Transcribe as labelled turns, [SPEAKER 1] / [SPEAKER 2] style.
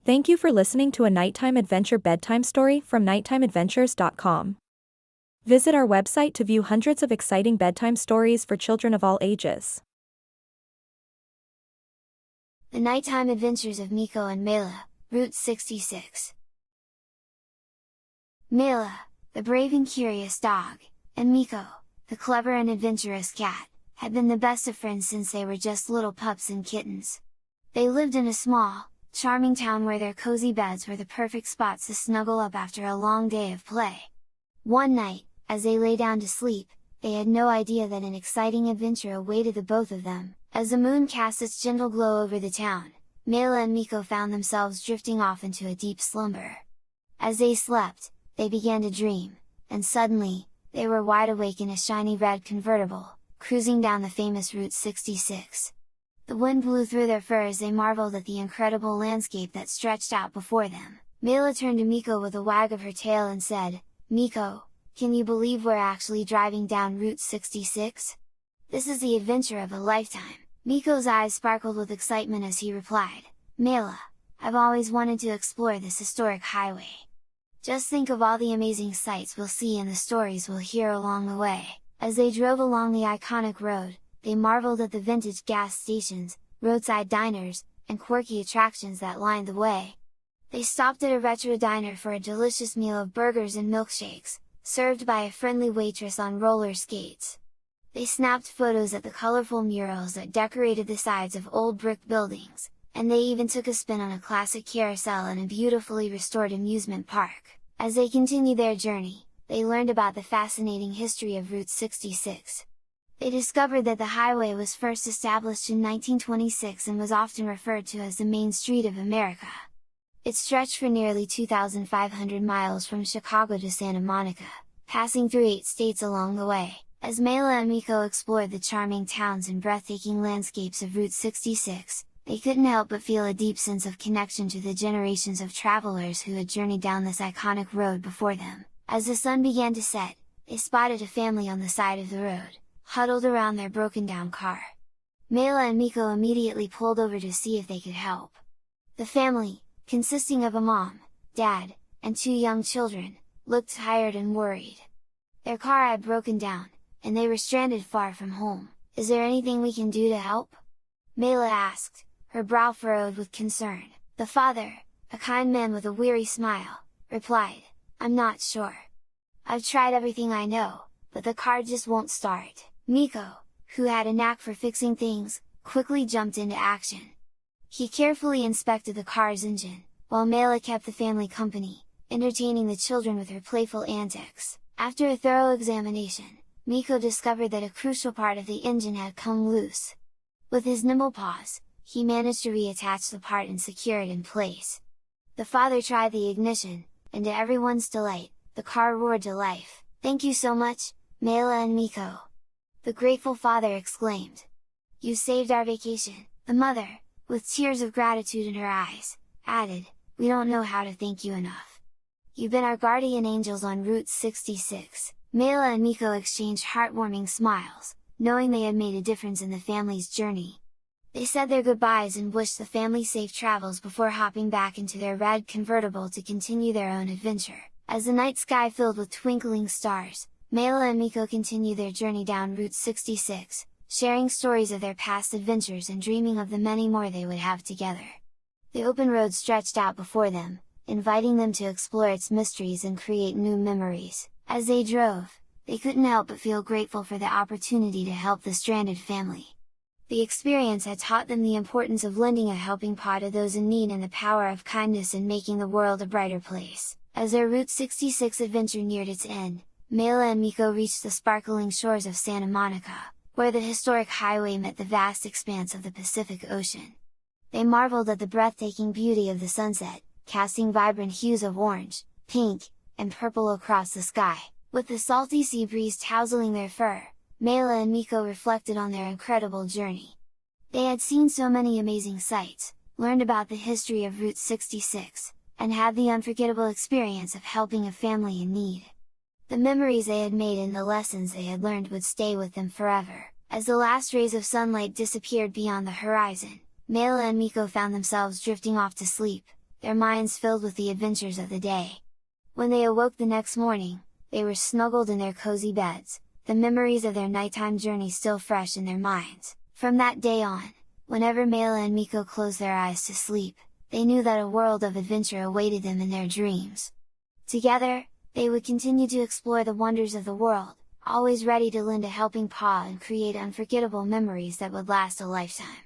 [SPEAKER 1] Thank you for listening to a nighttime adventure bedtime story from nighttimeadventures.com. Visit our website to view hundreds of exciting bedtime stories for children of all ages.
[SPEAKER 2] The Nighttime Adventures of Miko and Mayla, Route 66. Mayla, the brave and curious dog, and Miko, the clever and adventurous cat, had been the best of friends since they were just little pups and kittens. They lived in a small, charming town where their cozy beds were the perfect spots to snuggle up after a long day of play. One night, as they lay down to sleep, they had no idea that an exciting adventure awaited the both of them. As the moon cast its gentle glow over the town, Mayla and Miko found themselves drifting off into a deep slumber. As they slept, they began to dream, and suddenly, they were wide awake in a shiny red convertible, cruising down the famous Route 66. The wind blew through their fur as they marveled at the incredible landscape that stretched out before them. Mayla turned to Miko with a wag of her tail and said, "Miko, can you believe we're actually driving down Route 66? This is the adventure of a lifetime!" Miko's eyes sparkled with excitement as he replied, "Mayla, I've always wanted to explore this historic highway. Just think of all the amazing sights we'll see and the stories we'll hear along the way." As they drove along the iconic road, they marveled at the vintage gas stations, roadside diners, and quirky attractions that lined the way. They stopped at a retro diner for a delicious meal of burgers and milkshakes, served by a friendly waitress on roller skates. They snapped photos at the colorful murals that decorated the sides of old brick buildings, and they even took a spin on a classic carousel in a beautifully restored amusement park. As they continued their journey, they learned about the fascinating history of Route 66. They discovered that the highway was first established in 1926 and was often referred to as the Main Street of America. It stretched for nearly 2,500 miles from Chicago to Santa Monica, passing through 8 states along the way. As Mayla and Miko explored the charming towns and breathtaking landscapes of Route 66, they couldn't help but feel a deep sense of connection to the generations of travelers who had journeyed down this iconic road before them. As the sun began to set, they spotted a family on the side of the road, huddled around their broken-down car. Mayla and Miko immediately pulled over to see if they could help. The family, consisting of a mom, dad, and 2 young children, looked tired and worried. Their car had broken down, and they were stranded far from home. "Is there anything we can do to help?" Mayla asked, her brow furrowed with concern. The father, a kind man with a weary smile, replied, "I'm not sure. I've tried everything I know, but the car just won't start." Miko, who had a knack for fixing things, quickly jumped into action. He carefully inspected the car's engine, while Mayla kept the family company, entertaining the children with her playful antics. After a thorough examination, Miko discovered that a crucial part of the engine had come loose. With his nimble paws, he managed to reattach the part and secure it in place. The father tried the ignition, and to everyone's delight, the car roared to life. "Thank you so much, Mayla and Miko!" the grateful father exclaimed. "You saved our vacation!" The mother, with tears of gratitude in her eyes, added, "We don't know how to thank you enough. You've been our guardian angels on Route 66. Mayla and Miko exchanged heartwarming smiles, knowing they had made a difference in the family's journey. They said their goodbyes and wished the family safe travels before hopping back into their red convertible to continue their own adventure. As the night sky filled with twinkling stars, Mayla and Miko continued their journey down Route 66, sharing stories of their past adventures and dreaming of the many more they would have together. The open road stretched out before them, inviting them to explore its mysteries and create new memories. As they drove, they couldn't help but feel grateful for the opportunity to help the stranded family. The experience had taught them the importance of lending a helping paw to those in need and the power of kindness in making the world a brighter place. As their Route 66 adventure neared its end, Mayla and Miko reached the sparkling shores of Santa Monica, where the historic highway met the vast expanse of the Pacific Ocean. They marveled at the breathtaking beauty of the sunset, casting vibrant hues of orange, pink, and purple across the sky. With the salty sea breeze tousling their fur, Mayla and Miko reflected on their incredible journey. They had seen so many amazing sights, learned about the history of Route 66, and had the unforgettable experience of helping a family in need. The memories they had made and the lessons they had learned would stay with them forever. As the last rays of sunlight disappeared beyond the horizon, Mayla and Miko found themselves drifting off to sleep, their minds filled with the adventures of the day. When they awoke the next morning, they were snuggled in their cozy beds, the memories of their nighttime journey still fresh in their minds. From that day on, whenever Mayla and Miko closed their eyes to sleep, they knew that a world of adventure awaited them in their dreams. Together, they would continue to explore the wonders of the world, always ready to lend a helping paw and create unforgettable memories that would last a lifetime.